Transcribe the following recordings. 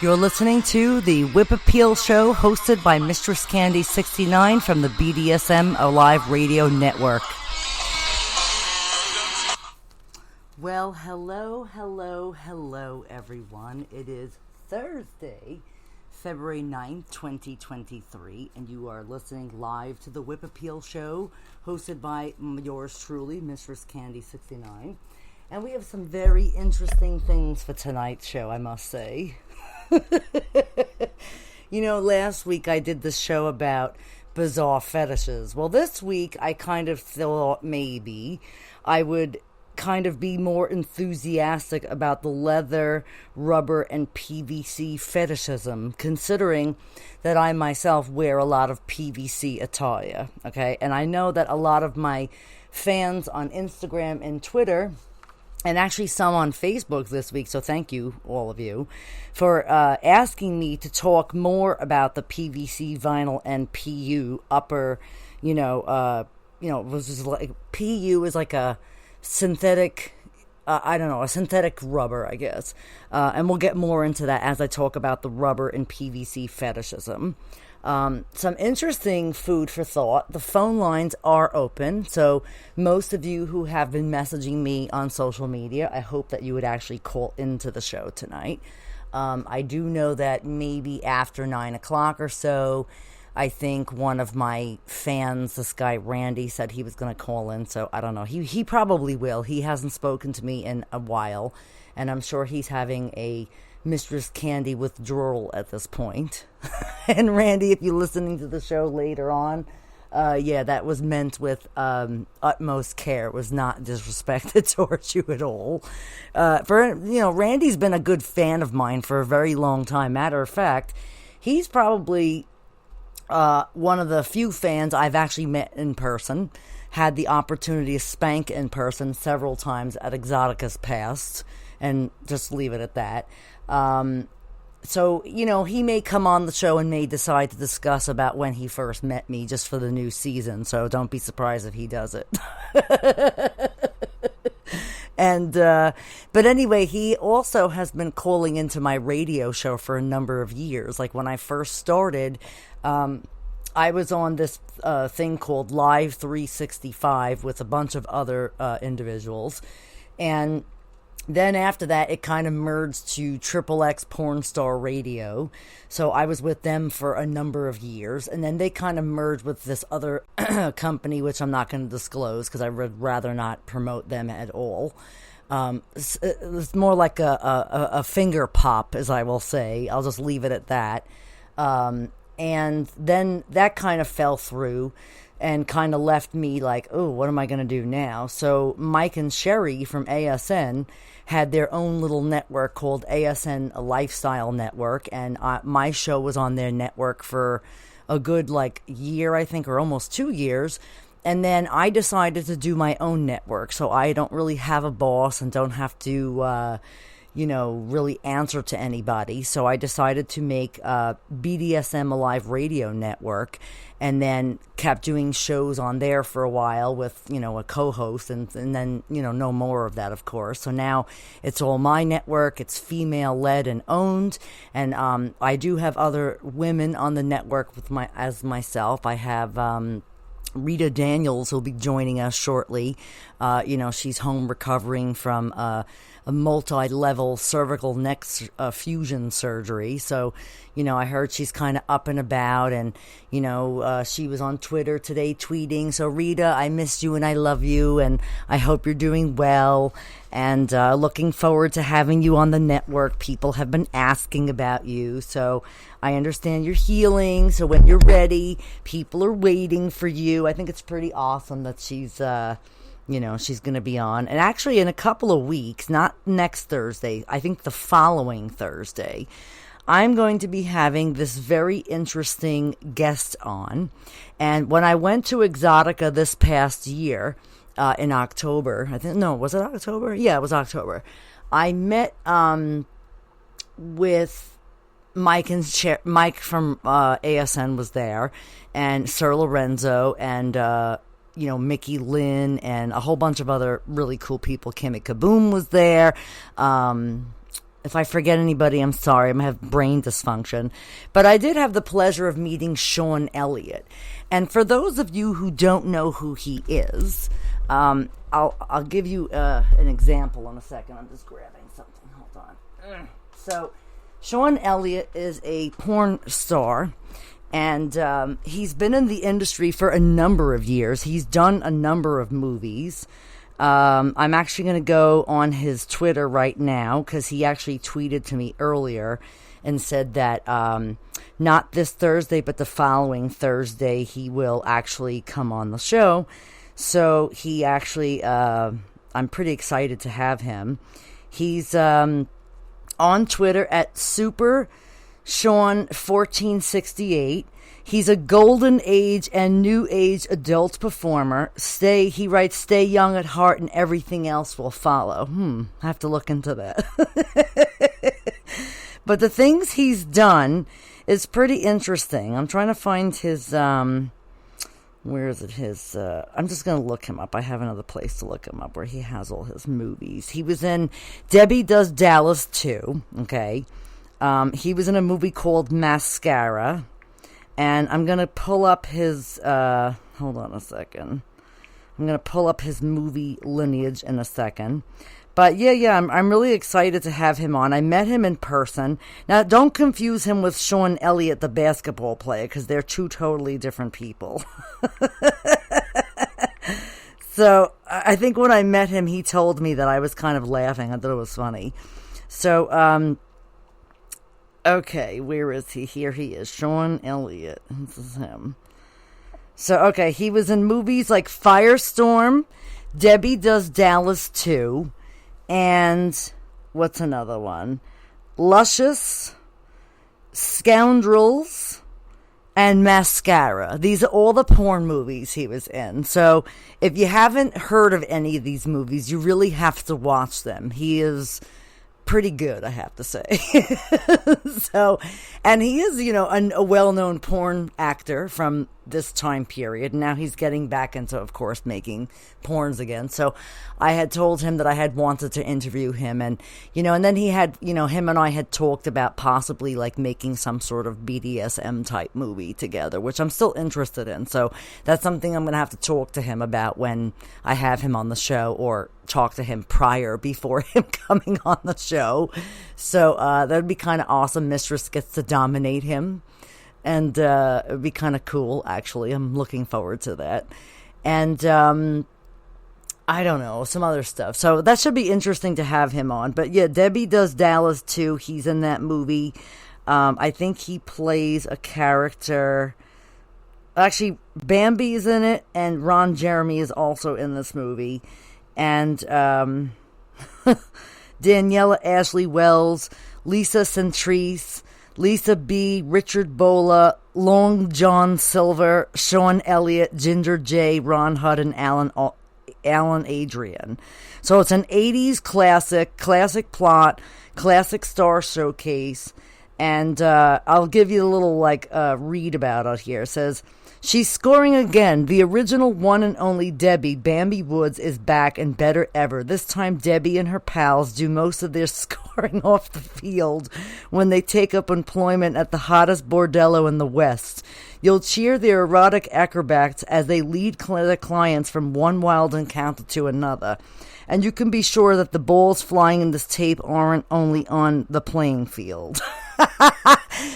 You're listening to the Whip Appeal Show hosted by MistressCandy69 from the BDSM Alive Radio Network. Well, hello, everyone. It is Thursday, February 9th, 2023, and you are listening live to the Whip Appeal Show hosted by yours truly, MistressCandy69. And we have some very interesting things for tonight's show, I must say. You know, last week I did this show about bizarre fetishes. Well, this week I kind of thought maybe I would kind of be more enthusiastic about the leather, rubber, and PVC fetishism, considering that I myself wear a lot of PVC attire, okay? And I know that a lot of my fans on Instagram and Twitter, and actually some on Facebook this week, so thank you, all of you, for asking me to talk more about the PVC vinyl and PU upper, it was just like, PU is like a synthetic, a synthetic rubber, I guess. And we'll get more into that as I talk about the rubber and PVC fetishism. Some interesting food for thought. The phone lines are open, so most of you who have been messaging me on social media, I hope that you would actually call into the show tonight. I do know that maybe after 9 o'clock or so, I think one of my fans, this guy Randy, said he was going to call in, so I don't know. He probably will. He hasn't spoken to me in a while, and I'm sure he's having a Mistress Candy withdrawal at this point. And Randy, if you're listening to the show later on, that was meant with utmost care. It was not disrespected towards you at all. Randy's been a good fan of mine for a very long time. Matter of fact, he's probably one of the few fans I've actually met in person. Had the opportunity to spank in person several times at Exotica's past, and just leave it at that. So, he may come on the show and may decide to discuss about when he first met me just for the new season, so don't be surprised if he does it. And, but anyway, he also has been calling into my radio show for a number of years. Like when I first started, I was on this thing called Live 365 with a bunch of other individuals, and then after that, it kind of merged to Triple X Porn Star Radio. So I was with them for a number of years. And then they kind of merged with this other company, which I'm not going to disclose because I would rather not promote them at all. It's more like a finger pop, as I will say. I'll just leave it at that. And then that kind of fell through and kind of left me like, oh, what am I going to do now? So Mike and Sherry from ASN had their own little network called ASN Lifestyle Network, and my show was on their network for a good year, I think, or almost 2 years. And then I decided to do my own network, so I don't really have a boss and don't have to really answer to anybody. So I decided to make BDSM Alive Radio Network, and then kept doing shows on there for a while with, a co-host, and then, no more of that, of course. So now it's all my network. It's female-led and owned, and I do have other women on the network as myself. I have Rita Daniels will be joining us shortly. She's home recovering from a multi-level cervical neck fusion surgery. So, I heard she's kind of up and about, and, she was on Twitter today tweeting, so Rita, I missed you and I love you, and I hope you're doing well, and looking forward to having you on the network. People have been asking about you, so I understand you're healing, so when you're ready, people are waiting for you. I think it's pretty awesome that she's she's going to be on. And actually in a couple of weeks, not next Thursday, I think the following Thursday, I'm going to be having this very interesting guest on. And when I went to Exotica this past year, in October, was it October? Yeah, it was October. I met with Mike from ASN was there, and Sir Lorenzo, and Mickey Lynn, and a whole bunch of other really cool people. Kimmy Kaboom was there. If I forget anybody, I'm sorry. I have brain dysfunction. But I did have the pleasure of meeting Sean Elliott. And for those of you who don't know who he is, I'll give you an example in a second. I'm just grabbing something. Hold on. So, Sean Elliott is a porn star. And he's been in the industry for a number of years. He's done a number of movies. I'm actually going to go on his Twitter right now because he actually tweeted to me earlier and said that not this Thursday, but the following Thursday, he will actually come on the show. So he actually, I'm pretty excited to have him. He's on Twitter at Super Sean 1468. He's a golden age and new age adult performer. He writes, stay young at heart and everything else will follow. I have to look into that. But the things he's done is pretty interesting. I'm trying to find his, where is it? I'm just going to look him up. I have another place to look him up where he has all his movies. He was in Debbie Does Dallas 2, okay? He was in a movie called Mascara. And I'm going to pull up his, hold on a second. I'm going to pull up his movie lineage in a second. But yeah, I'm really excited to have him on. I met him in person. Now, don't confuse him with Sean Elliott, the basketball player, because they're two totally different people. So, I think when I met him, he told me that I was kind of laughing. I thought it was funny. So, okay, where is he? Here he is, Sean Elliott. This is him. So, okay, he was in movies like Firestorm, Debbie Does Dallas 2, and what's another one? Luscious, Scoundrels, and Mascara. These are all the porn movies he was in. So, if you haven't heard of any of these movies, you really have to watch them. He is pretty good, I have to say. So, and he is, a well-known porn actor from this time period. Now he's getting back into, of course, making porns again. So I had told him that I had wanted to interview him, and and then he had, him and I had talked about possibly like making some sort of BDSM type movie together, which I'm still interested in. So that's something I'm going to have to talk to him about when I have him on the show, or talk to him before him coming on the show. So that would be kind of awesome. Mistress gets to dominate him. And it would be kind of cool, actually. I'm looking forward to that. And I don't know, some other stuff. So that should be interesting to have him on. But yeah, Debbie Does Dallas 2. He's in that movie. I think he plays a character. Actually, Bambi's in it, and Ron Jeremy is also in this movie. And Daniela Ashley Wells, Lisa Centrise, Lisa B., Richard Bola, Long John Silver, Sean Elliott, Ginger J., Ron Hudd, and Alan Adrian. So it's an 80s classic plot, classic star showcase, and I'll give you a little read about it here. It says, she's scoring again. The original one and only Debbie, Bambi Woods, is back and better ever. This time Debbie and her pals do most of their scoring off the field when they take up employment at the hottest bordello in the West. You'll cheer their erotic acrobats as they lead their clients from one wild encounter to another. And you can be sure that the balls flying in this tape aren't only on the playing field.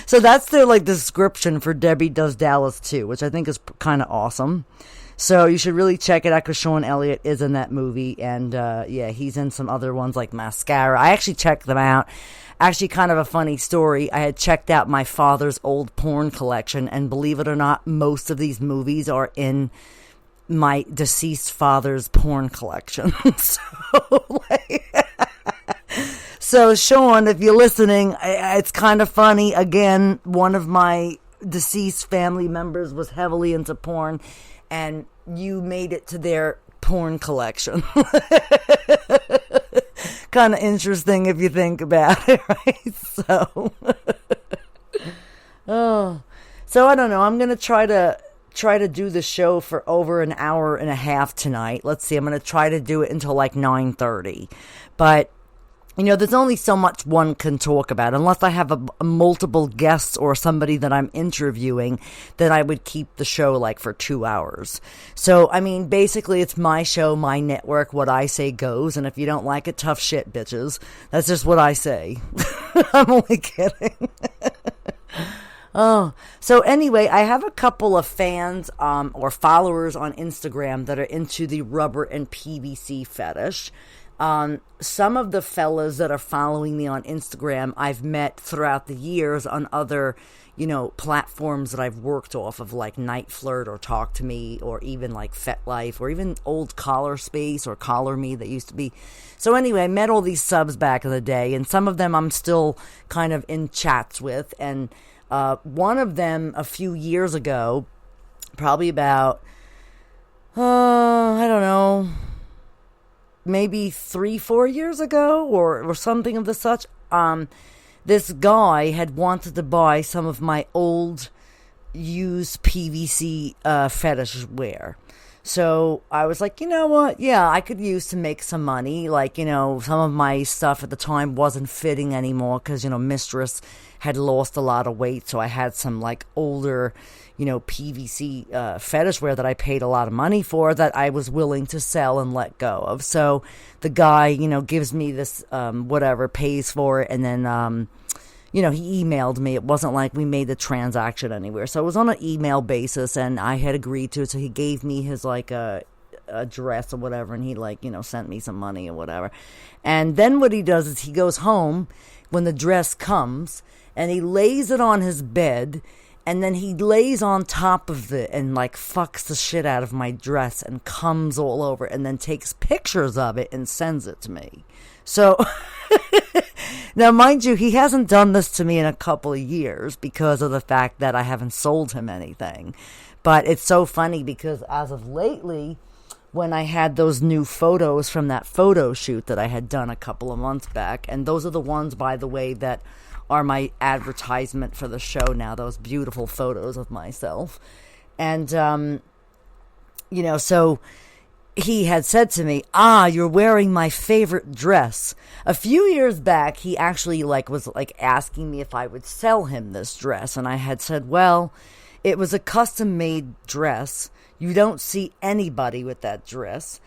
So that's their description for Debbie Does Dallas 2, which I think is kind of awesome. So you should really check it out because Sean Elliott is in that movie. And yeah, he's in some other ones like Mascara. I actually checked them out. Actually, kind of a funny story. I had checked out my father's old porn collection, and believe it or not, most of these movies are in my deceased father's porn collection. So, Sean, if you're listening, it's kind of funny. Again, one of my deceased family members was heavily into porn, and you made it to their porn collection. Kind of interesting if you think about it, right? So, so I don't know. I'm gonna try to do the show for over an hour and a half tonight. Let's see. I'm gonna try to do it until 9:30, but there's only so much one can talk about. Unless I have a multiple guests or somebody that I'm interviewing, then I would keep the show like for 2 hours. So, I mean, basically it's my show, my network, what I say goes. And if you don't like it, tough shit, bitches. That's just what I say. I'm only kidding. Oh, so anyway, I have a couple of fans or followers on Instagram that are into the rubber and PVC fetish. Some of the fellas that are following me on Instagram, I've met throughout the years on other, platforms that I've worked off of, like Night Flirt or Talk to Me, or even like FetLife, or even old Collar Space or Collar Me that used to be. So anyway, I met all these subs back in the day, and some of them I'm still kind of in chats with. And one of them a few years ago, probably about, I don't know, maybe 3-4 years ago or something of the such, this guy had wanted to buy some of my old used PVC fetish wear. So I was like, you know what? Yeah, I could use to make some money. Like, some of my stuff at the time wasn't fitting anymore because, Mistress had lost a lot of weight. So I had some like older, PVC fetish wear that I paid a lot of money for that I was willing to sell and let go of. So the guy, gives me this whatever, pays for it, and then he emailed me. It wasn't like we made the transaction anywhere. So it was on an email basis, and I had agreed to it. So he gave me his like address or whatever, and he sent me some money or whatever. And then what he does is he goes home when the dress comes, and he lays it on his bed, and then he lays on top of it and like fucks the shit out of my dress and comes all over, and then takes pictures of it and sends it to me. So now, mind you, he hasn't done this to me in a couple of years because of the fact that I haven't sold him anything. But it's so funny because as of lately, when I had those new photos from that photo shoot that I had done a couple of months back, and those are the ones, by the way, that are my advertisement for the show now, those beautiful photos of myself. And, so he had said to me, you're wearing my favorite dress. A few years back, he actually was asking me if I would sell him this dress. And I had said, well, it was a custom made dress. You don't see anybody with that dress.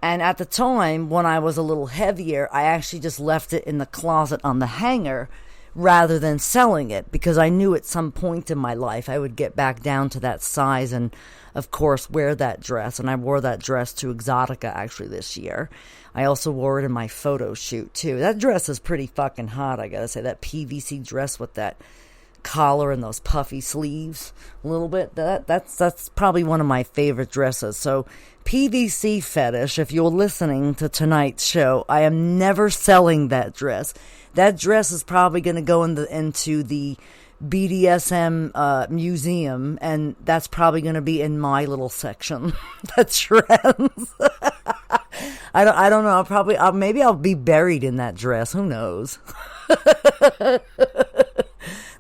And at the time, when I was a little heavier, I actually just left it in the closet on the hanger rather than selling it, because I knew at some point in my life I would get back down to that size and, of course, wear that dress. And I wore that dress to Exotica actually this year. I also wore it in my photo shoot too. That dress is pretty fucking hot, I gotta say. That PVC dress with that collar and those puffy sleeves a little bit, that's probably one of my favorite dresses. So PVC fetish, if you're listening to tonight's show, I am never selling that dress. That dress is probably going to go into the BDSM museum, and that's probably going to be in my little section. That's trends. I don't know. Maybe I'll be buried in that dress. Who knows?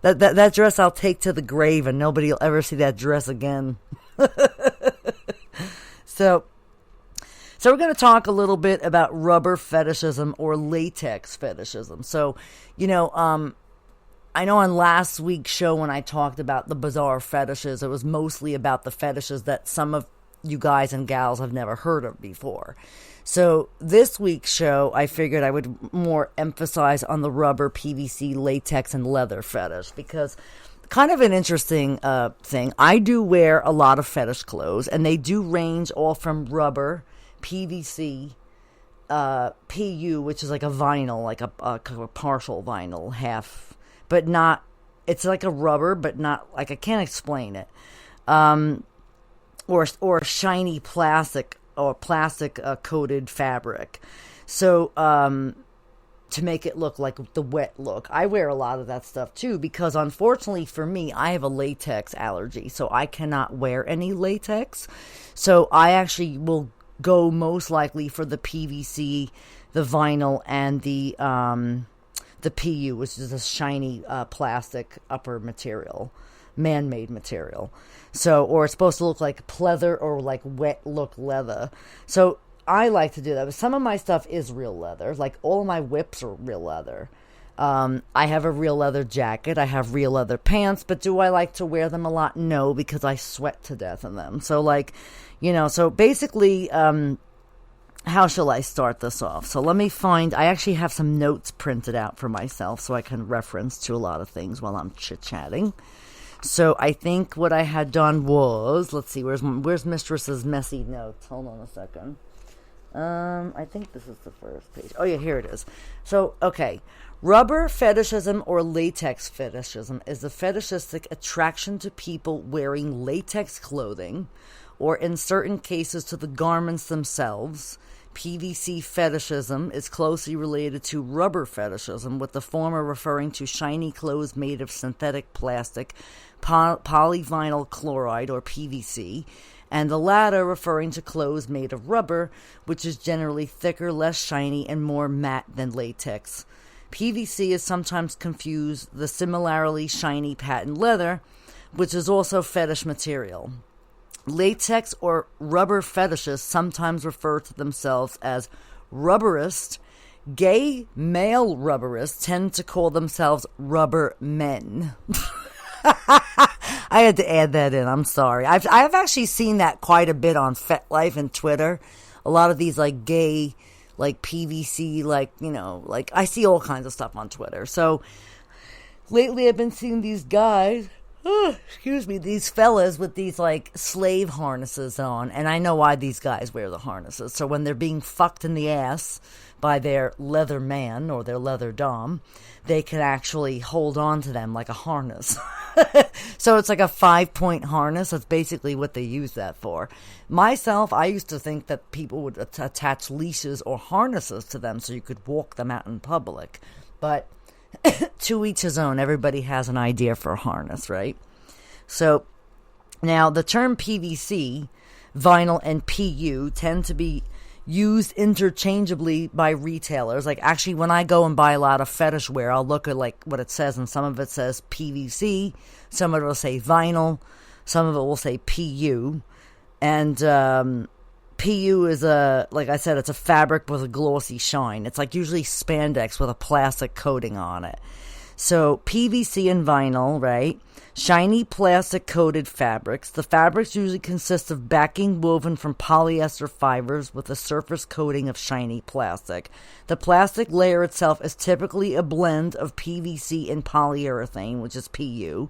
That dress I'll take to the grave, and nobody will ever see that dress again. So we're going to talk a little bit about rubber fetishism or latex fetishism. So, I know on last week's show when I talked about the bizarre fetishes, it was mostly about the fetishes that some of you guys and gals have never heard of before. So this week's show, I figured I would more emphasize on the rubber, PVC, latex, and leather fetish, because kind of an interesting thing. I do wear a lot of fetish clothes, and they do range all from rubber, PVC, PU, which is like a vinyl, like a partial vinyl, half, but not, it's like a rubber, but not, like, I can't explain it, or shiny plastic, or plastic coated fabric. So, to make it look like the wet look. I wear a lot of that stuff too, because unfortunately for me, I have a latex allergy, so I cannot wear any latex. So I actually will go most likely for the PVC, the vinyl, and the PU, which is a shiny plastic upper material, man-made material. So, or it's supposed to look like pleather or like wet look leather. So I like to do that. But some of my stuff is real leather. Like all of my whips are real leather. I have a real leather jacket. I have real leather pants. But do I like to wear them a lot? No, because I sweat to death in them. So like, so basically, how shall I start this off? So let me find, I actually have some notes printed out for myself so I can reference to a lot of things while I'm chit-chatting. So I think what I had done was, let's see, where's Mistress's messy notes? Hold on a second. I think this is the first page. Oh yeah, here it is. So, okay. Rubber fetishism or latex fetishism is the fetishistic attraction to people wearing latex clothing, or in certain cases to the garments themselves. PVC fetishism is closely related to rubber fetishism, with the former referring to shiny clothes made of synthetic plastic, polyvinyl chloride or PVC, and the latter referring to clothes made of rubber, which is generally thicker, less shiny, and more matte than latex. PVC is sometimes confused with the similarly shiny patent leather, which is also fetish material. Latex or rubber fetishists sometimes refer to themselves as rubberists. Gay male rubberists tend to call themselves rubber men. I had to add that in. I'm sorry. I've actually seen that quite a bit on FetLife and Twitter. A lot of these like gay, like PVC, like, like I see all kinds of stuff on Twitter. So lately I've been seeing these guys, these fellas with these like slave harnesses on. And I know why these guys wear the harnesses. So when they're being fucked in the ass by their leather man or their leather dom, they can actually hold on to them like a harness. So it's like a 5-point harness. That's basically what they use that for. Myself, I used to think that people would attach leashes or harnesses to them so you could walk them out in public. But to each his own. Everybody has an idea for a harness, right? So now the term PVC, vinyl, and PU tend to be used interchangeably by retailers. Like actually when I go and buy a lot of fetish wear, I'll look at like what it says, and some of it says PVC, some of it will say vinyl, some of it will say PU. And PU is like I said, it's a fabric with a glossy shine. It's like usually spandex with a plastic coating on it. So PVC and vinyl, right? Shiny plastic coated fabrics. The fabrics usually consist of backing woven from polyester fibers with a surface coating of shiny plastic. The plastic layer itself is typically a blend of PVC and polyurethane, which is PU,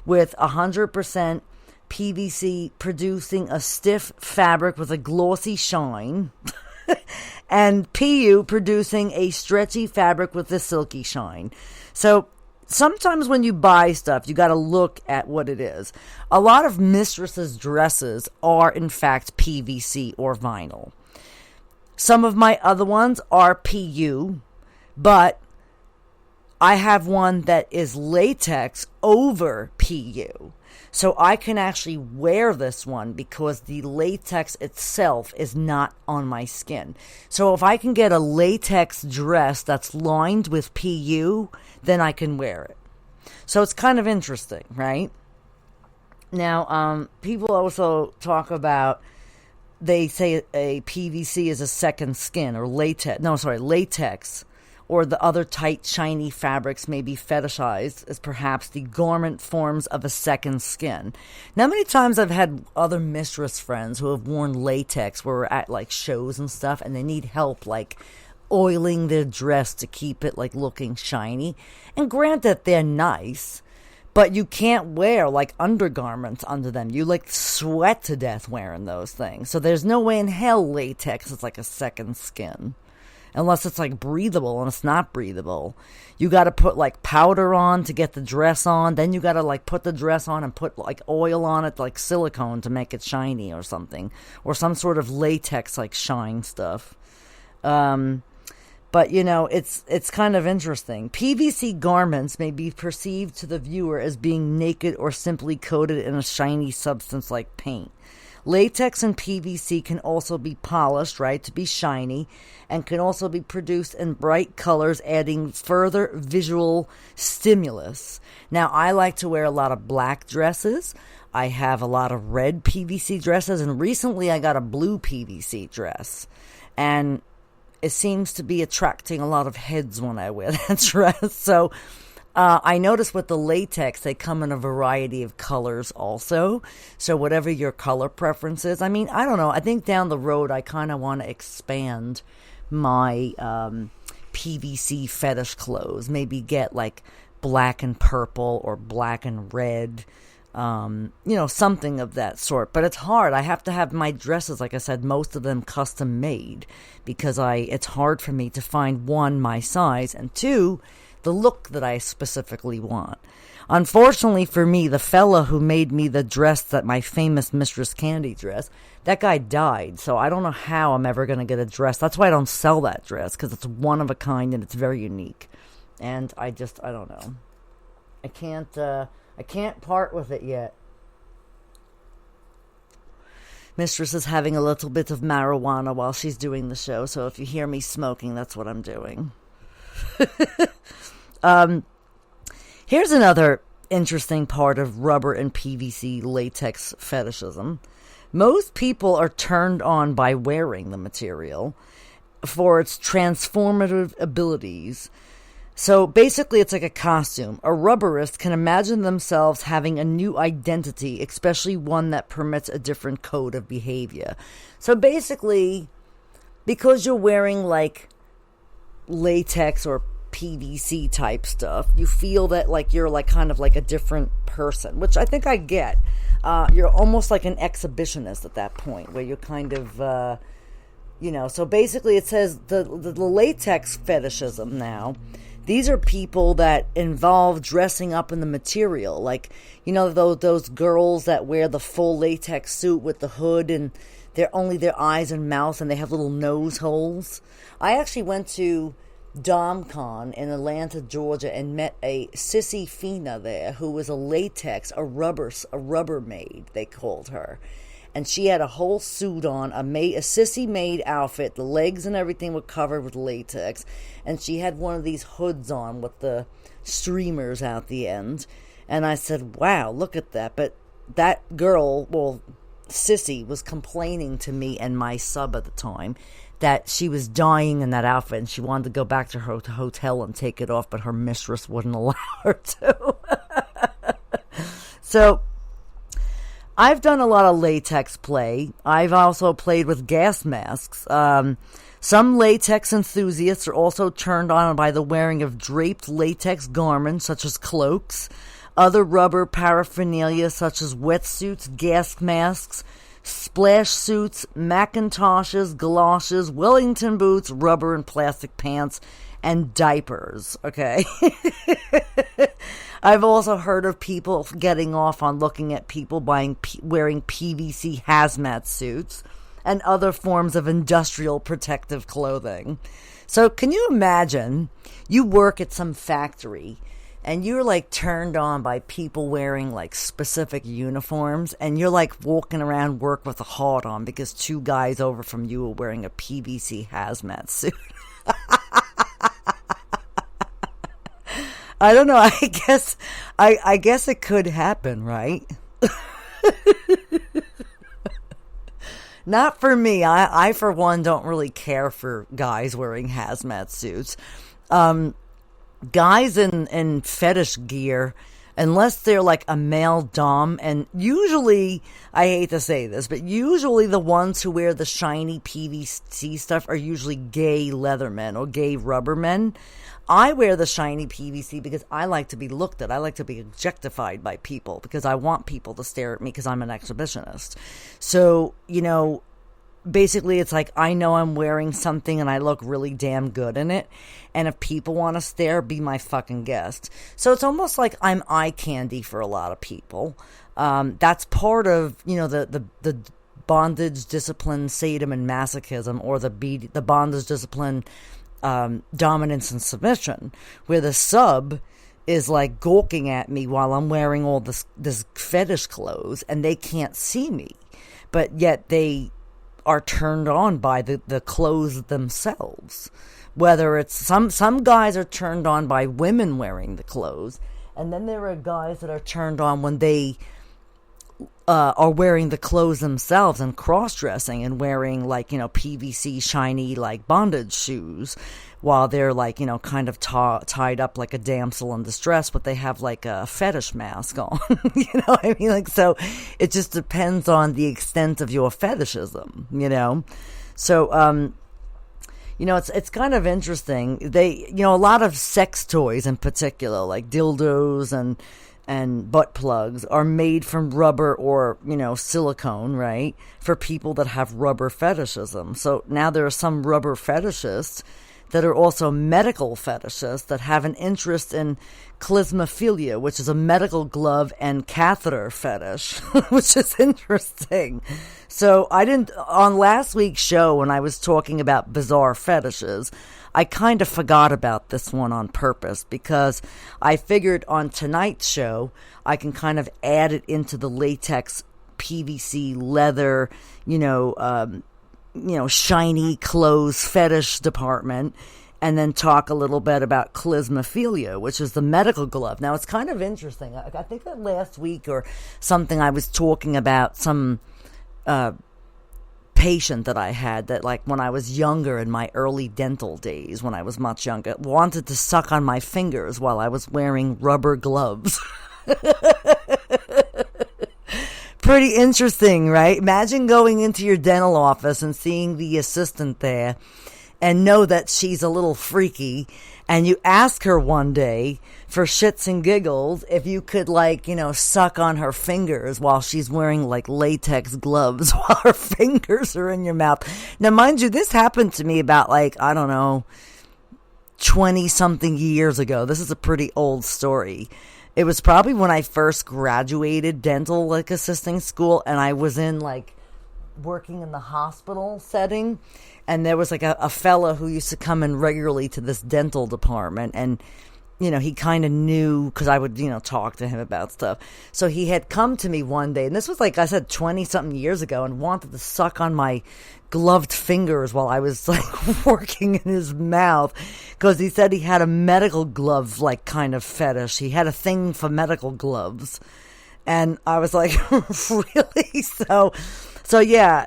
with 100% PVC producing a stiff fabric with a glossy shine, and PU producing a stretchy fabric with a silky shine. So sometimes when you buy stuff, you got to look at what it is. A lot of mistresses' dresses are, in fact, PVC or vinyl. Some of my other ones are PU, but I have one that is latex over PU. So I can actually wear this one because the latex itself is not on my skin. So if I can get a latex dress that's lined with PU, then I can wear it. So it's kind of interesting, right? Now, people also talk about, they say a PVC is a second skin, or latex. Or the other tight, shiny fabrics may be fetishized as perhaps the garment forms of a second skin. Now, many times I've had other mistress friends who have worn latex where we're at like shows and stuff, and they need help like oiling their dress to keep it like looking shiny. And granted, they're nice, but you can't wear like undergarments under them. You like sweat to death wearing those things. So there's no way in hell latex is like a second skin. Unless it's like breathable, and it's not breathable. You got to put like powder on to get the dress on. Then you got to like put the dress on and put like oil on it, like silicone to make it shiny or something. Or some sort of latex like shine stuff. But it's kind of interesting. PVC garments may be perceived to the viewer as being naked or simply coated in a shiny substance like paint. Latex and PVC can also be polished, right, to be shiny, and can also be produced in bright colors, adding further visual stimulus. Now, I like to wear a lot of black dresses. I have a lot of red PVC dresses, and recently I got a blue PVC dress. And it seems to be attracting a lot of heads when I wear that dress. So I noticed with the latex, they come in a variety of colors also. So whatever your color preference is. I mean, I don't know. I think down the road, I kind of want to expand my PVC fetish clothes. Maybe get like black and purple or black and red. Something of that sort. But it's hard. I have to have my dresses, like I said, most of them custom made, because it's hard for me to find, one, my size, and two, the look that I specifically want. Unfortunately for me, the fella who made me the dress, that my famous Mistress Candy dress, that guy died. So I don't know how I'm ever going to get a dress. That's why I don't sell that dress, because it's one of a kind and it's very unique. And I don't know. I can't part with it yet. Mistress is having a little bit of marijuana while she's doing the show, so if you hear me smoking, that's what I'm doing. Here's another interesting part of rubber and PVC latex fetishism. Most people are turned on by wearing the material for its transformative abilities. So basically, it's like a costume. A rubberist can imagine themselves having a new identity, especially one that permits a different code of behavior. So basically, because you're wearing like latex or PVC type stuff, you feel that like you're like kind of like a different person, which I think I get. You're almost like an exhibitionist at that point, where you're kind of, so basically it says the latex fetishism now. These are people that involve dressing up in the material. Like, those girls that wear the full latex suit with the hood and they're only their eyes and mouth and they have little nose holes. I actually went to DomCon in Atlanta, Georgia, and met a sissy Fina there who was a rubber maid, they called her. And she had a whole suit on, a sissy maid outfit. The legs and everything were covered with latex. And she had one of these hoods on with the streamers out the end. And I said, wow, look at that. But that girl, sissy, was complaining to me and my sub at the time that she was dying in that outfit and she wanted to go back to her hotel and take it off, but her mistress wouldn't allow her to. So I've done a lot of latex play. I've also played with gas masks. Some latex enthusiasts are also turned on by the wearing of draped latex garments, such as cloaks, other rubber paraphernalia, such as wetsuits, gas masks, splash suits, Macintoshes, galoshes, Wellington boots, rubber and plastic pants, and diapers, okay? I've also heard of people getting off on looking at people wearing PVC hazmat suits and other forms of industrial protective clothing. So can you imagine you work at some factory and you're like turned on by people wearing like specific uniforms and you're like walking around work with a hat on because two guys over from you are wearing a PVC hazmat suit? I don't know. I guess it could happen, right? Not for me. I for one don't really care for guys wearing hazmat suits. Guys in fetish gear, unless they're like a male dom, and usually, I hate to say this, but usually the ones who wear the shiny PVC stuff are usually gay leathermen or gay rubbermen. I wear the shiny PVC because I like to be looked at. I like to be objectified by people because I want people to stare at me because I'm an exhibitionist. So, basically it's like I know I'm wearing something and I look really damn good in it. And if people want to stare, be my fucking guest. So it's almost like I'm eye candy for a lot of people. That's part of, the bondage, discipline, sadism, and masochism, or the bondage, discipline, dominance and submission, where the sub is like gawking at me while I'm wearing all this fetish clothes and they can't see me, but yet they are turned on by the clothes themselves. Whether it's some guys are turned on by women wearing the clothes, and then there are guys that are turned on when they are wearing the clothes themselves and cross-dressing and wearing like, PVC shiny like bondage shoes while they're like, kind of tied up like a damsel in distress, but they have like a fetish mask on. You know what I mean? Like, so it just depends on the extent of your fetishism, So, it's kind of interesting. They, a lot of sex toys in particular, like dildos and butt plugs, are made from rubber or, silicone, right? For people that have rubber fetishism. So now there are some rubber fetishists that are also medical fetishists that have an interest in clismophilia, which is a medical glove and catheter fetish, which is interesting. So on last week's show, when I was talking about bizarre fetishes, I kind of forgot about this one on purpose because I figured on tonight's show, I can kind of add it into the latex, PVC, leather, shiny clothes fetish department, and then talk a little bit about clismophilia, which is the medical glove. Now, it's kind of interesting. I think that last week or something I was talking about some patient that I had that, like, when I was younger, in my early dental days, when I was much younger, wanted to suck on my fingers while I was wearing rubber gloves. Pretty interesting, right? Imagine going into your dental office and seeing the assistant there and know that she's a little freaky, and you ask her one day for shits and giggles if you could, like, suck on her fingers while she's wearing like latex gloves while her fingers are in your mouth. Now, mind you, this happened to me about, like, I don't know, 20 something years ago. This is a pretty old story. It was probably when I first graduated dental, like, assisting school, and I was in, like, working in the hospital setting, and there was, like, a fella who used to come in regularly to this dental department, and, he kind of knew, because I would, talk to him about stuff. So he had come to me one day, and this was, like I said, 20-something years ago, and wanted to suck on my gloved fingers while I was, like, working in his mouth, because he said he had a medical glove, like, kind of fetish. He had a thing for medical gloves. And I was like, really? So yeah.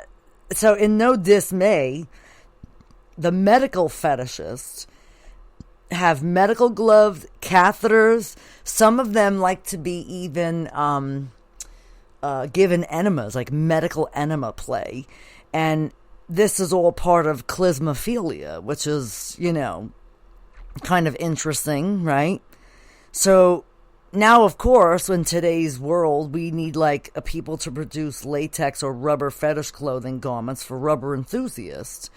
So in no dismay, the medical fetishists have medical gloves, catheters. Some of them like to be even given enemas, like medical enema play. And this is all part of clismophilia, which is, kind of interesting, right? So now, of course, in today's world, we need, like, people to produce latex or rubber fetish clothing garments for rubber enthusiasts.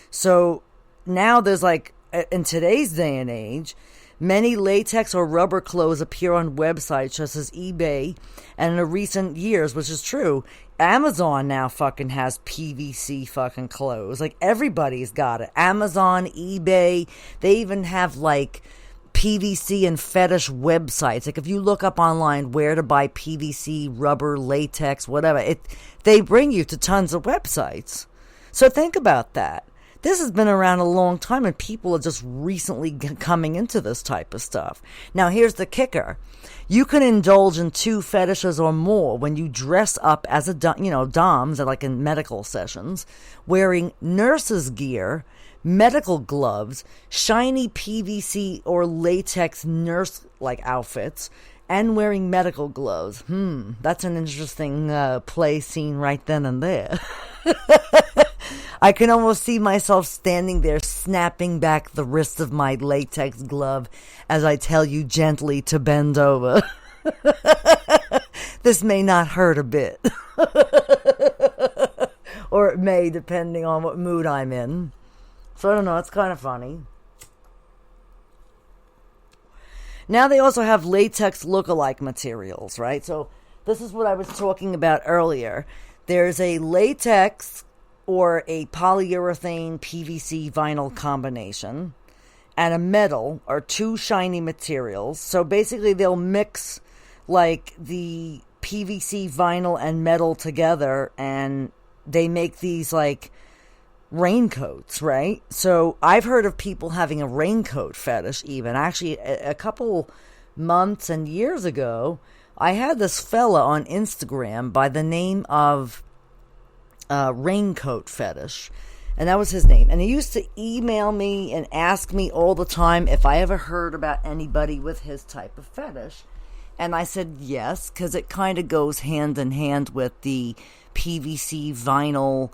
So now there's, like, in today's day and age, many latex or rubber clothes appear on websites such as eBay, and in the recent years, which is true, Amazon now fucking has PVC fucking clothes. Like, everybody's got it. Amazon, eBay, they even have, like, PVC and fetish websites. Like, if you look up online where to buy PVC, rubber, latex, whatever, they bring you to tons of websites. So think about that. This has been around a long time, and people are just recently coming into this type of stuff. Now, here's the kicker. You can indulge in 2 fetishes or more when you dress up as a, doms, like in medical sessions, wearing nurse's gear, medical gloves, shiny PVC or latex nurse-like outfits, and wearing medical gloves. That's an interesting play scene right then and there. I can almost see myself standing there snapping back the wrist of my latex glove as I tell you gently to bend over. This may not hurt a bit. Or it may, depending on what mood I'm in. So I don't know, it's kind of funny. Now they also have latex look-alike materials, right? So this is what I was talking about earlier. There's a latex or a polyurethane PVC vinyl combination and a metal are 2 shiny materials. So basically they'll mix, like, the PVC vinyl and metal together, and they make these, like, raincoats, right? So I've heard of people having a raincoat fetish even. Actually, a couple months and years ago, I had this fella on Instagram by the name of Raincoat Fetish. And that was his name. And he used to email me and ask me all the time if I ever heard about anybody with his type of fetish. And I said yes, because it kind of goes hand in hand with the PVC vinyl,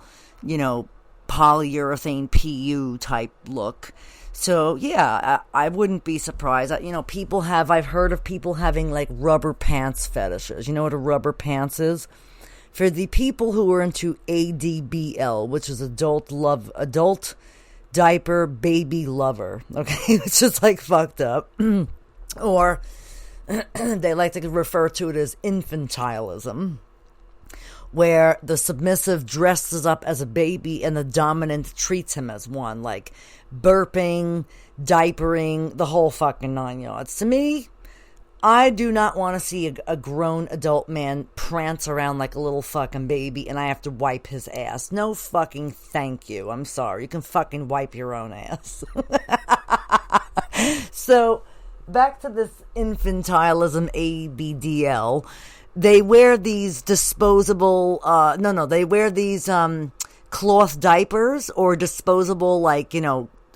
polyurethane PU type look. So, yeah, I wouldn't be surprised. I've heard of people having like rubber pants fetishes. You know what a rubber pants is? For the people who are into ADBL, which is adult diaper baby lover, okay? It's just like fucked up. Or they like to refer to it as infantilism, where the submissive dresses up as a baby and the dominant treats him as one, like burping, diapering, the whole fucking 9 yards. To me, I do not want to see a grown adult man prance around like a little fucking baby and I have to wipe his ass. No fucking thank you. I'm sorry. You can fucking wipe your own ass. So, back to this infantilism ABDL. They wear these disposable, they wear these cloth diapers or disposable,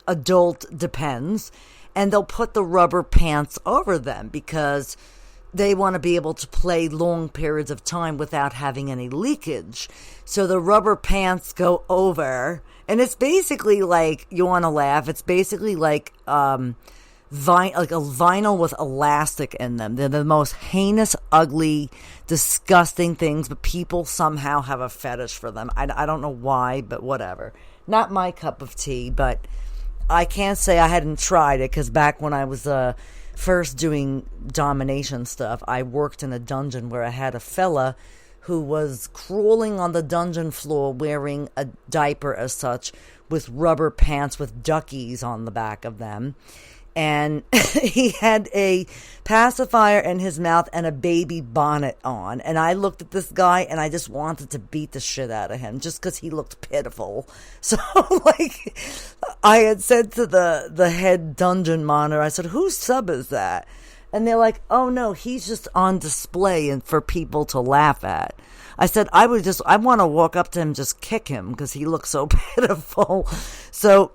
adult Depends. And they'll put the rubber pants over them because they want to be able to play long periods of time without having any leakage. So the rubber pants go over, and it's basically like, you want to laugh, it's basically like a vinyl with elastic in them. They're the most heinous, ugly, disgusting things, but people somehow have a fetish for them. I don't know why, but whatever. Not my cup of tea, but I can't say I hadn't tried it, because back when I was first doing domination stuff, I worked in a dungeon where I had a fella who was crawling on the dungeon floor wearing a diaper as such, with rubber pants with duckies on the back of them. And he had a pacifier in his mouth and a baby bonnet on. And I looked at this guy and I just wanted to beat the shit out of him just because he looked pitiful. So, I had said to the head dungeon monitor, I said, whose sub is that? And they're like, oh no, he's just on display and for people to laugh at. I said, I want to walk up to him, just kick him because he looks so pitiful. So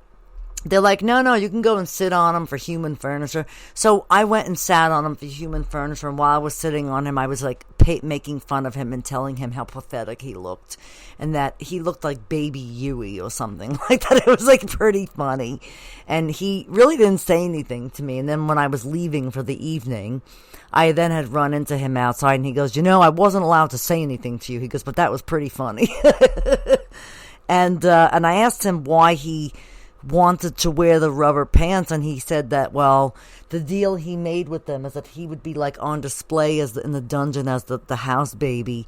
they're like, no, you can go and sit on him for human furniture. So I went and sat on him for human furniture, and while I was sitting on him, I was like making fun of him and telling him how pathetic he looked, and that he looked like Baby Huey or something like that. It was like pretty funny, and he really didn't say anything to me. And then when I was leaving for the evening, I then had run into him outside, and he goes, I wasn't allowed to say anything to you. He goes, but that was pretty funny. And I asked him why he wanted to wear the rubber pants, and he said that, well, the deal he made with them is that he would be like on display in the dungeon as the house baby,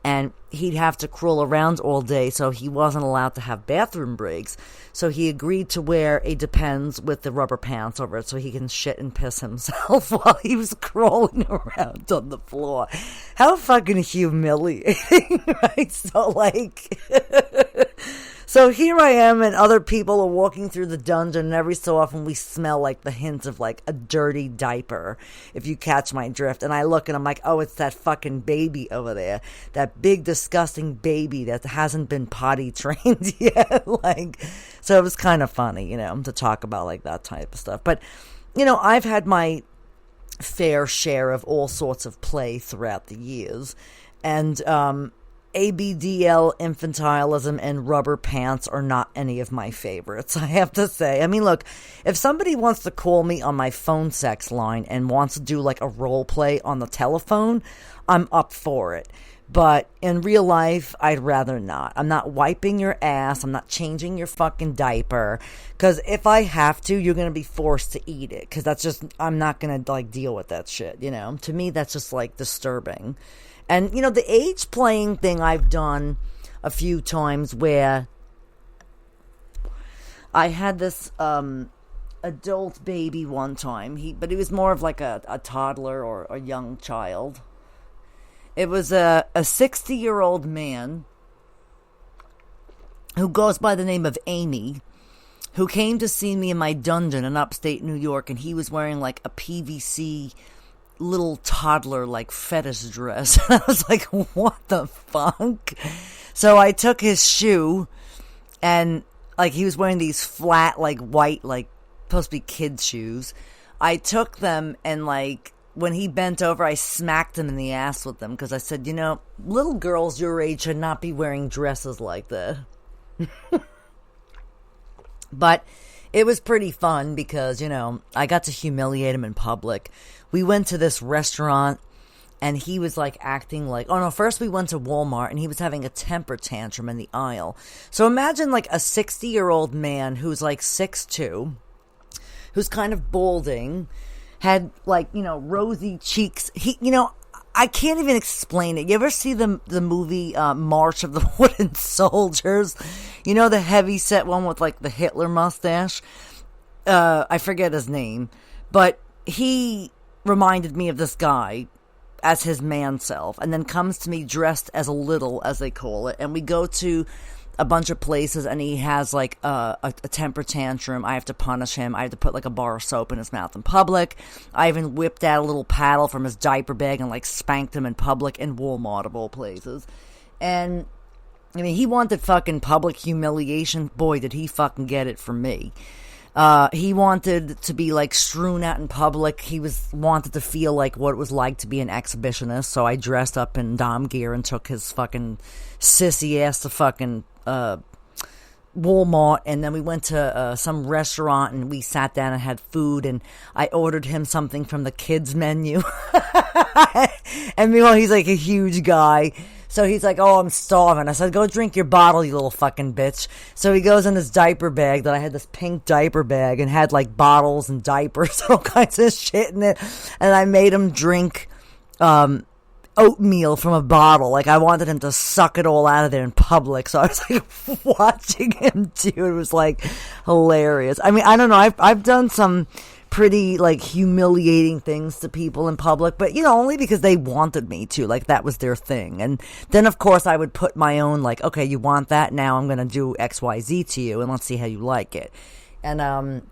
and he'd have to crawl around all day, so he wasn't allowed to have bathroom breaks. So he agreed to wear a Depends with the rubber pants over it so he can shit and piss himself while he was crawling around on the floor. How fucking humiliating, right? So here I am, and other people are walking through the dungeon, and every so often we smell like the hint of like a dirty diaper, if you catch my drift. And I look and I'm like, oh, it's that fucking baby over there, that big disgusting baby that hasn't been potty trained yet. So it was kind of funny, to talk about like that type of stuff. But I've had my fair share of all sorts of play throughout the years, and ABDL, infantilism, and rubber pants are not any of my favorites, I have to say. I mean, look, if somebody wants to call me on my phone sex line and wants to do like a role play on the telephone, I'm up for it. But in real life, I'd rather not. I'm not wiping your ass. I'm not changing your fucking diaper. Because if I have to, you're going to be forced to eat it. Because I'm not going to deal with that shit, To me, that's just disturbing. And, the age playing thing I've done a few times where I had this adult baby one time. But he was more of like a toddler or a young child. It was a 60-year-old man who goes by the name of Amy, who came to see me in my dungeon in upstate New York, and he was wearing like a PVC little toddler like fetish dress. I was like, what the fuck? So I took his shoe, and like he was wearing these flat, like white, like supposed to be kids' shoes. I took them, and like when he bent over, I smacked him in the ass with them because I said, little girls your age should not be wearing dresses like that. But it was pretty fun because, I got to humiliate him in public. We went to this restaurant, and he was like acting like, first we went to Walmart, and he was having a temper tantrum in the aisle. So imagine like a 60-year-old man who's like 6'2", who's kind of balding, had like, rosy cheeks. I can't even explain it. You ever see the movie March of the Wooden Soldiers? The heavy set one with like the Hitler mustache? I forget his name. But he reminded me of this guy as his man self, and then comes to me dressed as a little, as they call it, and we go to a bunch of places, and he has like a temper tantrum. I have to punish him. I have to put like a bar of soap in his mouth in public. I even whipped out a little paddle from his diaper bag and like spanked him in public in Walmart of all places. And I mean, he wanted fucking public humiliation. Boy, did he fucking get it from me. He wanted to be like strewn out in public. He wanted to feel like what it was like to be an exhibitionist. So I dressed up in dom gear and took his fucking sissy ass to fucking Walmart, and then we went to some restaurant, and we sat down and had food, and I ordered him something from the kids menu. And meanwhile, he's like a huge guy. So he's like, oh, I'm starving. I said, go drink your bottle, you little fucking bitch. So he goes in his diaper bag that I had, this pink diaper bag, and had like bottles and diapers, all kinds of shit in it. And I made him drink oatmeal from a bottle. Like, I wanted him to suck it all out of there in public. So I was like watching him do it. It was like hilarious. I mean, I don't know. I've done some pretty like humiliating things to people in public, but only because they wanted me to. Like, that was their thing. And then of course I would put my own, like, okay, you want that? Now I'm gonna do XYZ to you, and let's see how you like it. And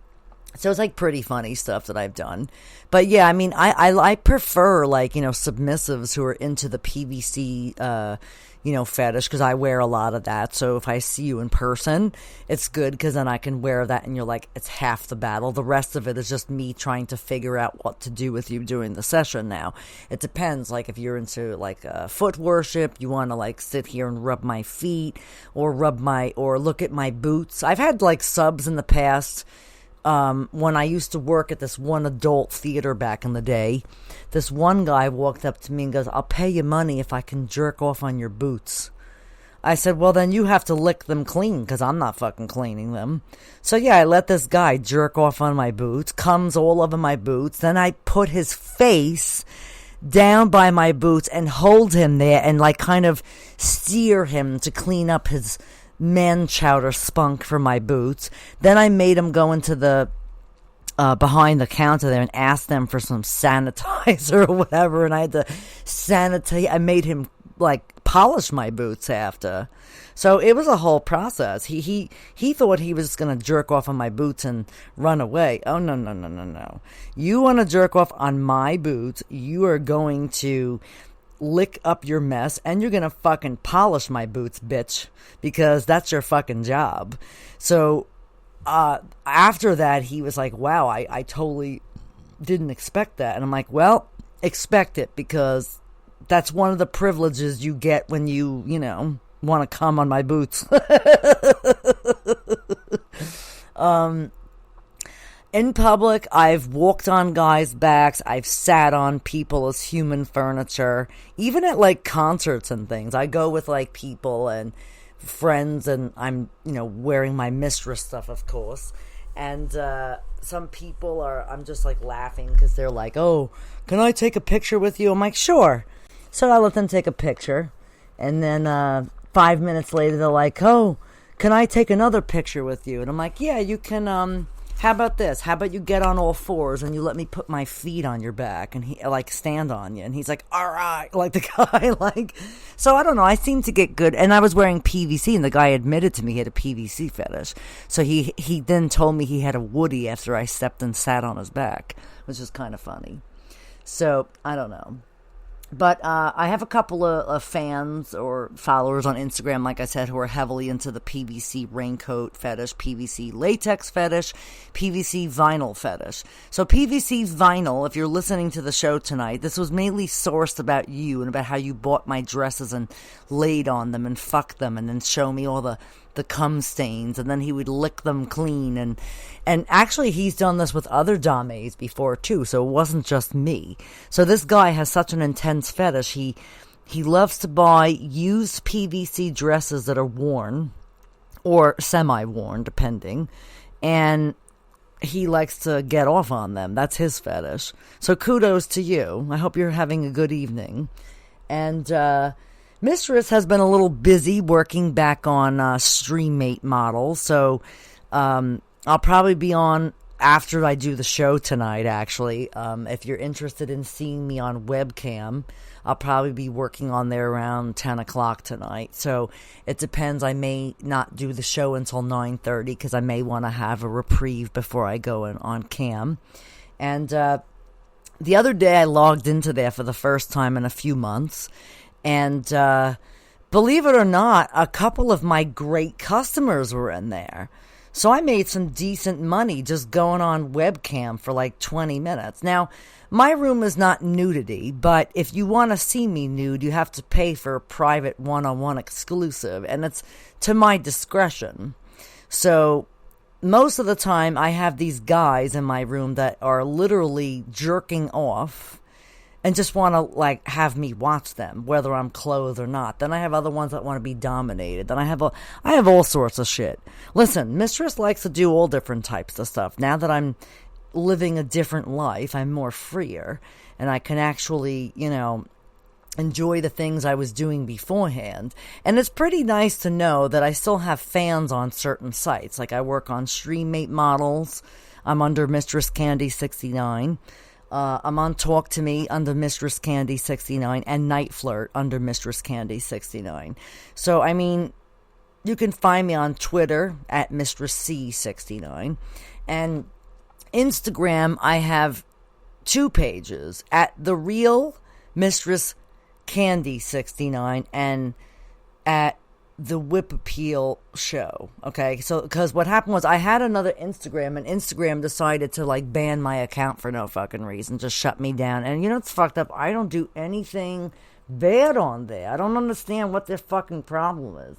so it's like pretty funny stuff that I've done. But yeah, I mean, I prefer like, submissives who are into the PVC, fetish, because I wear a lot of that. So if I see you in person, it's good, because then I can wear that and you're like, it's half the battle. The rest of it is just me trying to figure out what to do with you during the session now. It depends. Like, if you're into like foot worship, you want to like sit here and rub my feet or look at my boots. I've had like subs in the past. When I used to work at this one adult theater back in the day, this one guy walked up to me and goes, I'll pay you money if I can jerk off on your boots. I said, well, then you have to lick them clean, because I'm not fucking cleaning them. So yeah, I let this guy jerk off on my boots, comes all over my boots. Then I put his face down by my boots and hold him there and like kind of steer him to clean up his man chowder spunk for my boots. Then I made him go into the behind the counter there and ask them for some sanitizer or whatever, and I had to sanitize. I made him like polish my boots after. So it was a whole process. He thought he was gonna jerk off on my boots and run away. Oh no. You want to jerk off on my boots, you are going to lick up your mess, and you're gonna fucking polish my boots, bitch, because that's your fucking job. So after that, he was like, wow, I totally didn't expect that. And I'm like, well, expect it, because that's one of the privileges you get when you want to come on my boots. In public, I've walked on guys' backs. I've sat on people as human furniture. Even at, like, concerts and things. I go with, like, people and friends, and I'm, wearing my mistress stuff, of course. And some people I'm just, like, laughing because they're like, oh, can I take a picture with you? I'm like, sure. So I let them take a picture. And then 5 minutes later, they're like, oh, can I take another picture with you? And I'm like, yeah, you can, how about this? How about you get on all fours and you let me put my feet on your back and stand on you? And he's like, all right, like the guy, so I don't know. I seem to get good. And I was wearing PVC, and the guy admitted to me he had a PVC fetish. So he then told me he had a Woody after I stepped and sat on his back, which is kind of funny. So, I don't know. But I have a couple of fans or followers on Instagram, like I said, who are heavily into the PVC raincoat fetish, PVC latex fetish, PVC vinyl fetish. So PVC vinyl, if you're listening to the show tonight, this was mainly sourced about you and about how you bought my dresses and laid on them and fucked them and then show me all the cum stains, and then he would lick them clean, and actually he's done this with other dames before too, so it wasn't just me. So this guy has such an intense fetish. He loves to buy used PVC dresses that are worn or semi-worn, depending, and he likes to get off on them. That's his fetish. So kudos to you. I hope you're having a good evening. And Mistress has been a little busy working back on StreamMate models, so I'll probably be on after I do the show tonight, actually. If you're interested in seeing me on webcam, I'll probably be working on there around 10 o'clock tonight. So it depends. I may not do the show until 9:30 because I may want to have a reprieve before I go on cam. And the other day I logged into there for the first time in a few months. And believe it or not, a couple of my great customers were in there. So I made some decent money just going on webcam for like 20 minutes. Now, my room is not nudity, but if you want to see me nude, you have to pay for a private one-on-one exclusive, and it's to my discretion. So most of the time, I have these guys in my room that are literally jerking off and just want to, like, have me watch them, whether I'm clothed or not. Then I have other ones that want to be dominated. Then I have all sorts of shit. Listen, Mistress likes to do all different types of stuff. Now that I'm living a different life, I'm more freer, and I can actually, enjoy the things I was doing beforehand. And it's pretty nice to know that I still have fans on certain sites. Like, I work on StreamMate models. I'm under MistressCandy69. I'm on Talk to Me under MistressCandy69 and Night Flirt under MistressCandy69. So, I mean, you can find me on Twitter at MistressC69. And Instagram, I have 2 pages, at The Real MistressCandy69 and at The Whip Appeal Show. Okay, so because what happened was I had another Instagram, and Instagram decided to like ban my account for no fucking reason, just shut me down. And it's fucked up. I don't do anything bad on there. I don't understand what their fucking problem is.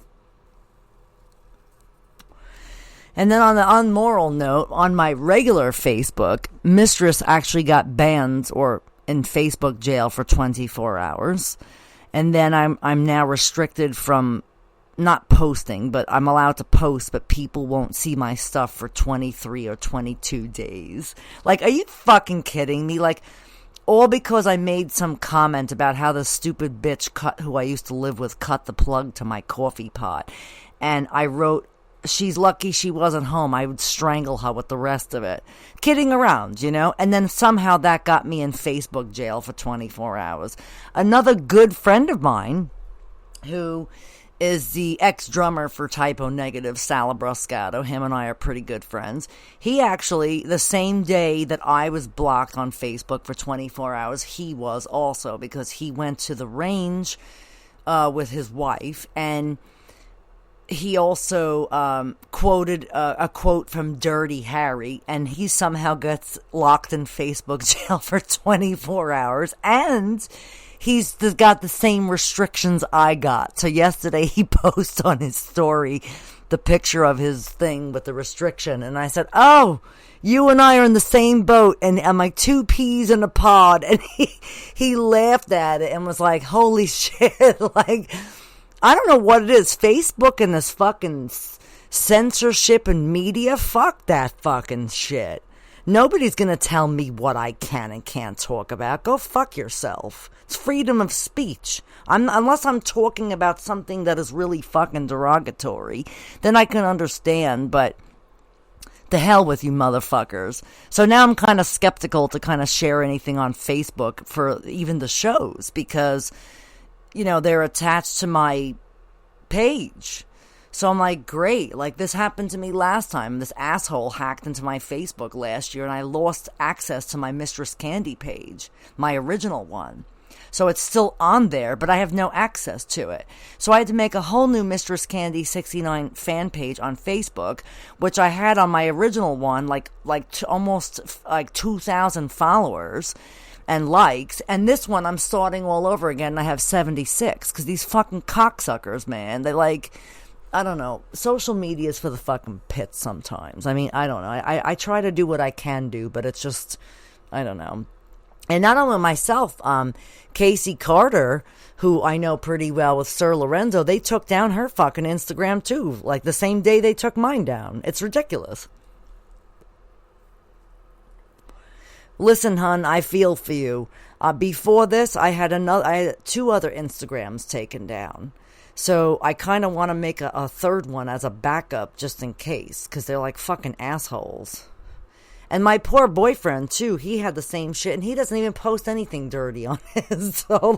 And then on the unmoral note, on my regular Facebook, Mistress actually got banned or in Facebook jail for 24 hours. And then I'm now restricted from not posting, but I'm allowed to post, but people won't see my stuff for 23 or 22 days. Like, are you fucking kidding me? Like, all because I made some comment about how the stupid bitch who I used to live with cut the plug to my coffee pot. And I wrote, she's lucky she wasn't home. I would strangle her with the rest of it. Kidding around, And then somehow that got me in Facebook jail for 24 hours. Another good friend of mine, who is the ex-drummer for Typo Negative, Sal Bruscato. Him and I are pretty good friends. He actually, the same day that I was blocked on Facebook for 24 hours, he was also, because he went to the range with his wife, and he also quoted a quote from Dirty Harry, and he somehow gets locked in Facebook jail for 24 hours, and he's got the same restrictions I got. So yesterday he posted on his story the picture of his thing with the restriction. And I said, oh, you and I are in the same boat. And I'm like 2 peas in a pod. And he laughed at it and was like, holy shit. Like, I don't know what it is. Facebook and this fucking censorship and media. Fuck that fucking shit. Nobody's going to tell me what I can and can't talk about. Go fuck yourself. It's freedom of speech. Unless I'm talking about something that is really fucking derogatory, then I can understand, but the hell with you motherfuckers. So now I'm kind of skeptical to kind of share anything on Facebook for even the shows because, they're attached to my page. So I'm like, great. Like, this happened to me last time. This asshole hacked into my Facebook last year, and I lost access to my Mistress Candy page, my original one. So it's still on there, but I have no access to it. So I had to make a whole new MistressCandy69 fan page on Facebook, which I had on my original one, almost 2,000 followers and likes. And this one, I'm starting all over again, and I have 76. Because these fucking cocksuckers, man, they I don't know. Social media is for the fucking pits sometimes. I mean, I don't know. I try to do what I can do, but it's just, I don't know. And not only myself, Casey Carter, who I know pretty well with Sir Lorenzo, they took down her fucking Instagram too. Like the same day they took mine down. It's ridiculous. Listen, hun, I feel for you. Before this, I had 2 other Instagrams taken down. So I kind of want to make a third one as a backup just in case, because they're like fucking assholes. And my poor boyfriend, too, he had the same shit, and he doesn't even post anything dirty on his. So,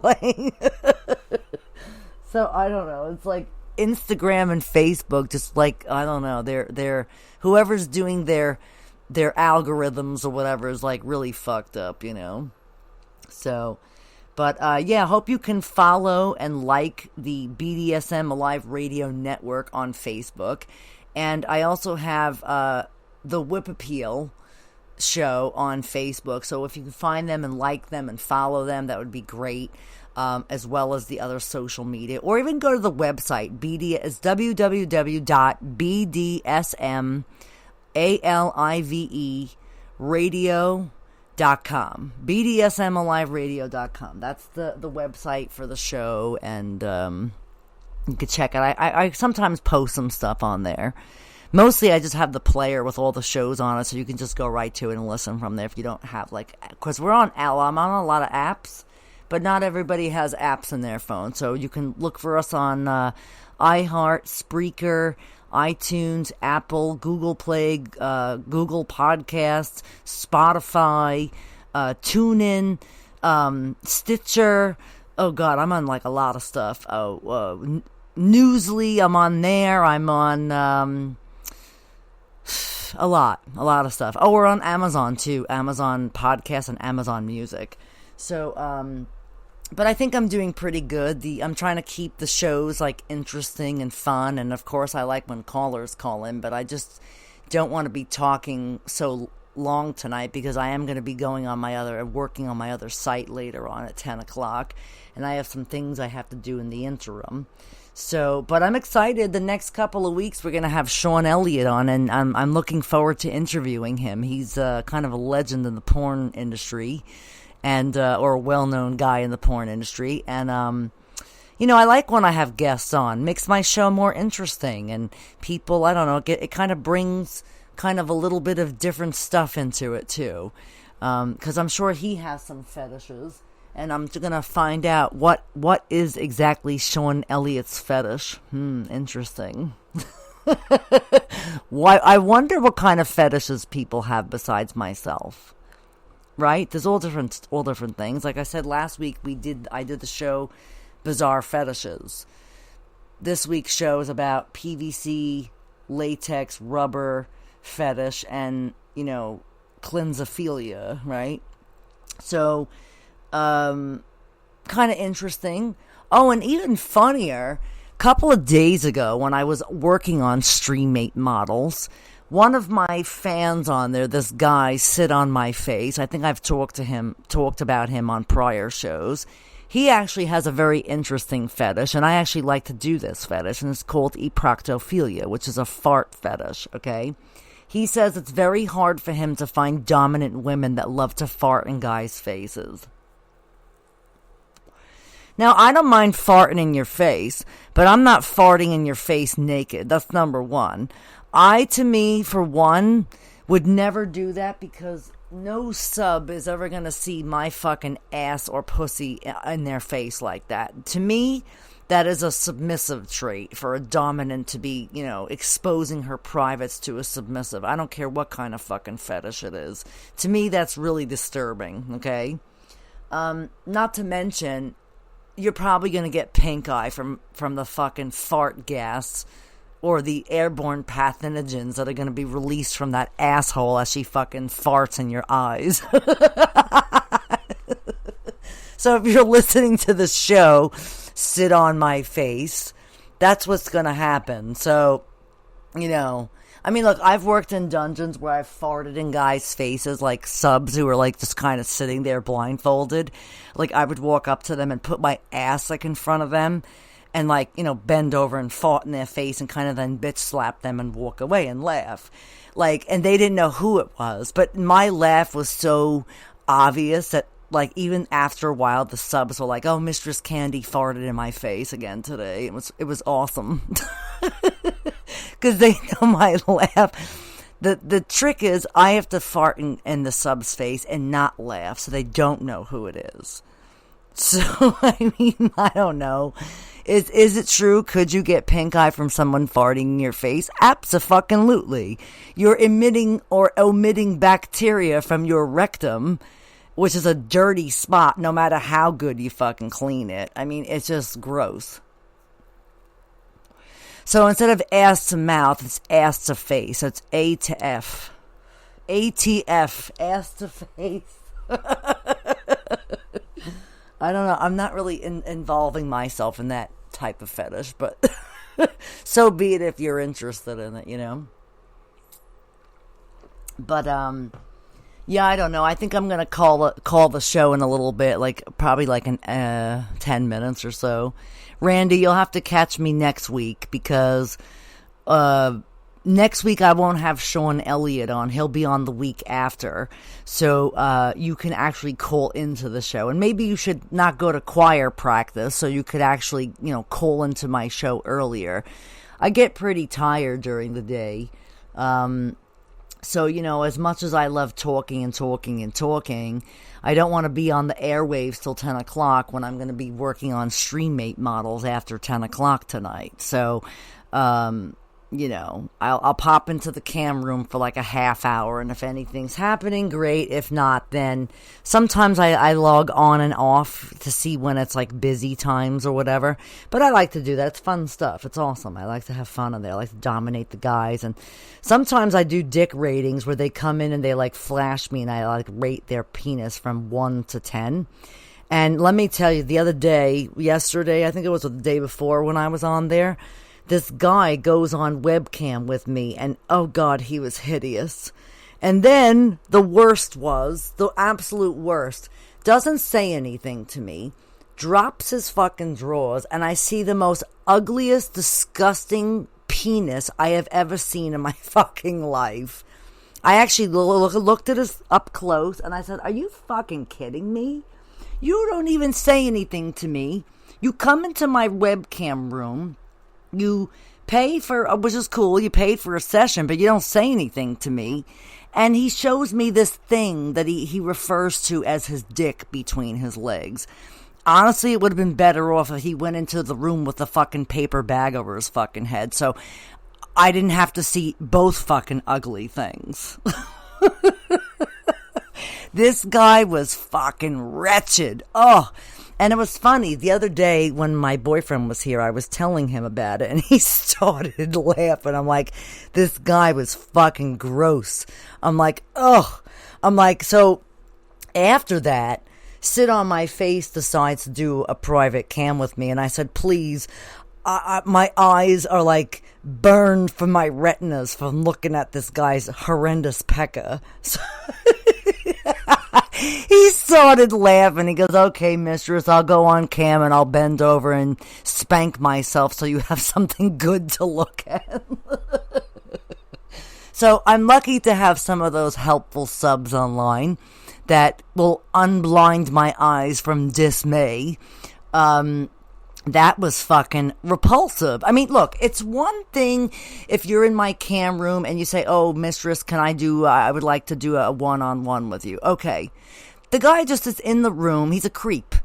so I don't know. It's like Instagram and Facebook, just like, I don't know. They're whoever's doing their algorithms or whatever is like really fucked up, you know. So, but yeah, hope you can follow and like the BDSM Alive Radio Network on Facebook. And I also have the Whip Appeal show on Facebook. So if you can find them and like them and follow them, that would be great. As well as the other social media. Or even go to the website. It's www.bdsmalive.radio.com. BDSMaliveradio.com. That's the website for the show, and you can check it. I sometimes post some stuff on there. Mostly I just have the player with all the shows on it, so you can just go right to it and listen from there if you don't have, because I'm on a lot of apps, but not everybody has apps in their phone. So you can look for us on iHeart, Spreaker, iTunes, Apple, Google Play, Google Podcasts, Spotify, TuneIn, Stitcher. Oh God, I'm on a lot of stuff. Newsly, I'm on there. I'm on a lot of stuff. Oh, we're on Amazon too. Amazon Podcasts and Amazon Music. So, but I think I'm doing pretty good. I'm trying to keep the shows interesting and fun, and of course I like when callers call in, but I just don't want to be talking so long tonight because I am going to be working on my other site later on at 10 o'clock, and I have some things I have to do in the interim. So, but I'm excited. The next couple of weeks we're going to have Sean Elliott on, and I'm looking forward to interviewing him. He's kind of a legend in the porn industry. And or a well-known guy in the porn industry, and I like when I have guests on. Makes my show more interesting, and people, I don't know, it kind of brings kind of a little bit of different stuff into it too, because I'm sure he has some fetishes, and I'm gonna find out what is exactly Sean Elliott's fetish. Interesting. Why? I wonder what kind of fetishes people have besides myself. Right? There's all different things. Like I said last week, I did the show Bizarre Fetishes. This week's show is about PVC, latex, rubber fetish, and, cleansophilia, right? So, kind of interesting. Oh, and even funnier, a couple of days ago when I was working on Streammate models, one of my fans on there, this guy, Sit on My Face. I think I've talked about him on prior shows. He actually has a very interesting fetish, and I actually like to do this fetish, and it's called eproctophilia, which is a fart fetish, okay? He says it's very hard for him to find dominant women that love to fart in guys' faces. Now, I don't mind farting in your face, but I'm not farting in your face naked. That's number one. To me, for one, would never do that because no sub is ever going to see my fucking ass or pussy in their face like that. To me, that is a submissive trait for a dominant to be, exposing her privates to a submissive. I don't care what kind of fucking fetish it is. To me, that's really disturbing, okay? Not to mention, you're probably going to get pink eye from the fucking fart gas or the airborne pathogens that are going to be released from that asshole as she fucking farts in your eyes. So if you're listening to the show, sit on my face, that's what's going to happen. So, you know, I mean, look, I've worked in dungeons where I've farted in guys' faces, like subs who were like just kind of sitting there blindfolded. Like I would walk up to them and put my ass like in front of them and like, you know, bend over and fart in their face and kind of then bitch slap them and walk away and laugh. Like, and they didn't know who it was, but my laugh was so obvious that like even after a while the subs were like, oh, Mistress Candy farted in my face again today. It was awesome. Because they know my laugh. The trick is I have to fart in the sub's face and not laugh so they don't know who it is. So, I mean, I don't know. Is it true? Could you get pink eye from someone farting in your face? Abso-fucking-lutely. You're emitting or omitting bacteria from your rectum, which is a dirty spot no matter how good you fucking clean it. I mean, it's just gross. So instead of ass to mouth, it's ass to face. So it's A to F. ATF, ass to face. I don't know. I'm not really involving myself in that type of fetish, but so be it if you're interested in it, you know. But yeah, I don't know. I think I'm gonna call the show in a little bit, like probably like in 10 minutes or so. Randy, you'll have to catch me next week because next week I won't have Sean Elliott on. He'll be on the week after. So you can actually call into the show. And maybe you should not go to choir practice so you could actually, you know, call into my show earlier. I get pretty tired during the day. So, you know, as much as I love talking, I don't want to be on the airwaves till 10 o'clock when I'm going to be working on StreamMate models after 10 o'clock tonight. So, you know, I'll pop into the cam room for like a half hour, and if anything's happening, great. If not, then sometimes I log on and off to see when it's like busy times or whatever. But I like to do that. It's fun stuff. It's awesome. I like to have fun in there. I like to dominate the guys. And sometimes I do dick ratings where they come in and they like flash me and I like rate their penis from 1 to 10. And let me tell you, the other day, yesterday, I think it was the day before when I was on there, this guy goes on webcam with me, and oh God, he was hideous. And then the worst was, the absolute worst, doesn't say anything to me, drops his fucking drawers, and I see the most ugliest, disgusting penis I have ever seen in my fucking life. I actually looked at it up close, and I said, are you fucking kidding me? You don't even say anything to me. You come into my webcam room, you pay for, which is cool, you paid for a session, but you don't say anything to me. And he shows me this thing that he refers to as his dick between his legs. Honestly, it would have been better off if he went into the room with a fucking paper bag over his fucking head, so I didn't have to see both fucking ugly things. This guy was fucking wretched. Oh, and it was funny. The other day when my boyfriend was here, I was telling him about it, and he started laughing. I'm like, this guy was fucking gross. I'm like, ugh. I'm like, so after that, Sit on My Face decides to do a private cam with me, and I said, please, my eyes are like burned from my retinas from looking at this guy's horrendous pecker. So he started laughing. He goes, okay, mistress, I'll go on cam and I'll bend over and spank myself so you have something good to look at. So I'm lucky to have some of those helpful subs online that will unblind my eyes from dismay. That was fucking repulsive. I mean, look, it's one thing if you're in my cam room and you say, oh, mistress, I would like to do a one-on-one with you. Okay. The guy just is in the room. He's a creep.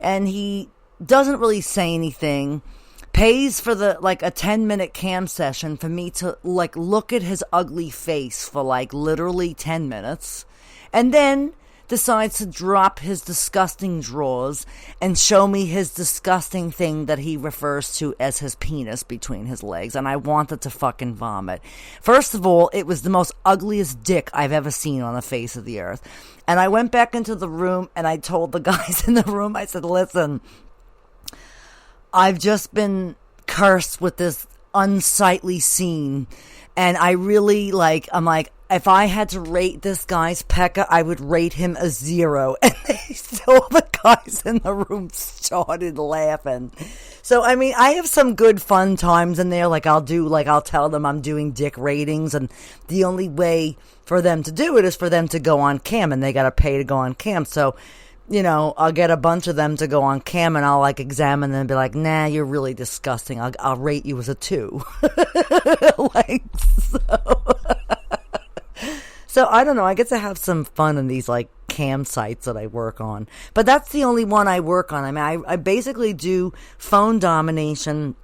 And he doesn't really say anything. Pays for a 10-minute cam session for me to, look at his ugly face for, literally 10 minutes. And then decides to drop his disgusting drawers and show me his disgusting thing that he refers to as his penis between his legs, and I wanted to fucking vomit. First of all, it was the most ugliest dick I've ever seen on the face of the earth. And I went back into the room and I told the guys in the room, I said, listen, I've just been cursed with this unsightly scene, and I really I'm like, if I had to rate this guy's pecker, I would rate him a 0. And all the guys in the room started laughing. So, I mean, I have some good fun times in there. I'll tell them I'm doing dick ratings, and the only way for them to do it is for them to go on cam, and they got to pay to go on cam. So, I'll get a bunch of them to go on cam, and I'll examine them and be like, nah, you're really disgusting. I'll rate you as a 2. So I don't know. I get to have some fun in these cam sites that I work on, but that's the only one I work on. I mean, I basically do phone domination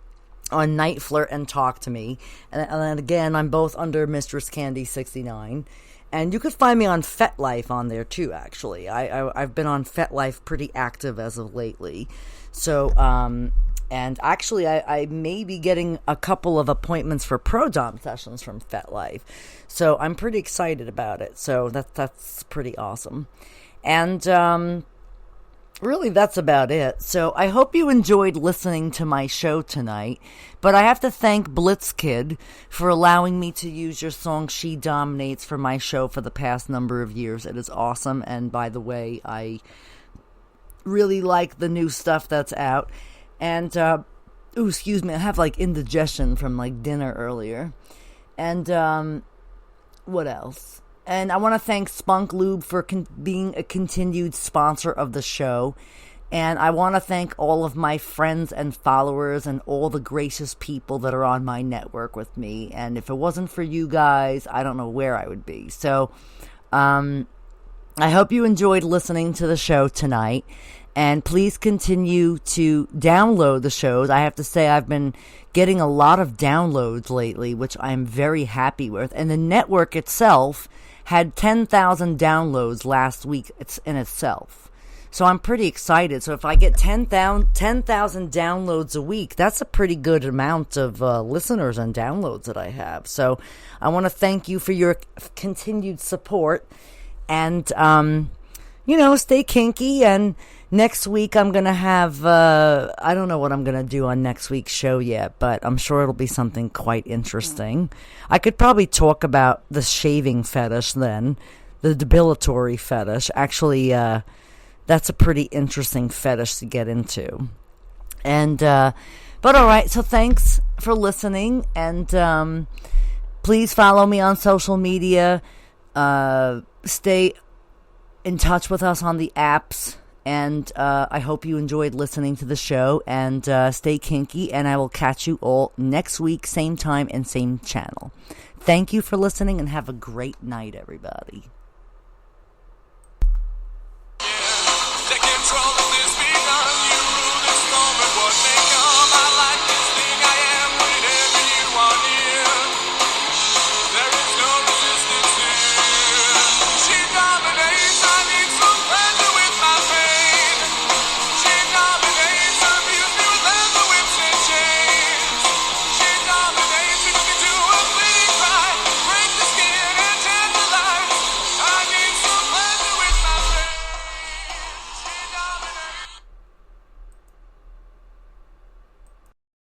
on Night Flirt and Talk to Me, and then again, I'm both under MistressCandy69, and you could find me on FetLife on there too. Actually, I've been on FetLife pretty active as of lately, so and actually, I may be getting a couple of appointments for pro dom sessions from FetLife. So I'm pretty excited about it. So that's pretty awesome. And really, that's about it. So I hope you enjoyed listening to my show tonight. But I have to thank Blitzkid for allowing me to use your song She Dominates for my show for the past number of years. It is awesome. And by the way, I really like the new stuff that's out. And, excuse me, I have indigestion from dinner earlier. And, what else? And I want to thank Spunk Lube for being a continued sponsor of the show. And I want to thank all of my friends and followers and all the gracious people that are on my network with me. And if it wasn't for you guys, I don't know where I would be. So, I hope you enjoyed listening to the show tonight. And please continue to download the shows. I have to say I've been getting a lot of downloads lately, which I'm very happy with. And the network itself had 10,000 downloads last week in itself. So I'm pretty excited. So if I get 10,000 downloads a week, that's a pretty good amount of listeners and downloads that I have. So I want to thank you for your continued support. And, stay kinky. And next week I'm going to have, I don't know what I'm going to do on next week's show yet, but I'm sure it'll be something quite interesting. I could probably talk about the shaving fetish then, the depilatory fetish. Actually, that's a pretty interesting fetish to get into. And, but all right, so thanks for listening. And please follow me on social media. Stay in touch with us on the apps. And I hope you enjoyed listening to the show. And stay kinky. And I will catch you all next week, same time and same channel. Thank you for listening, and have a great night, everybody.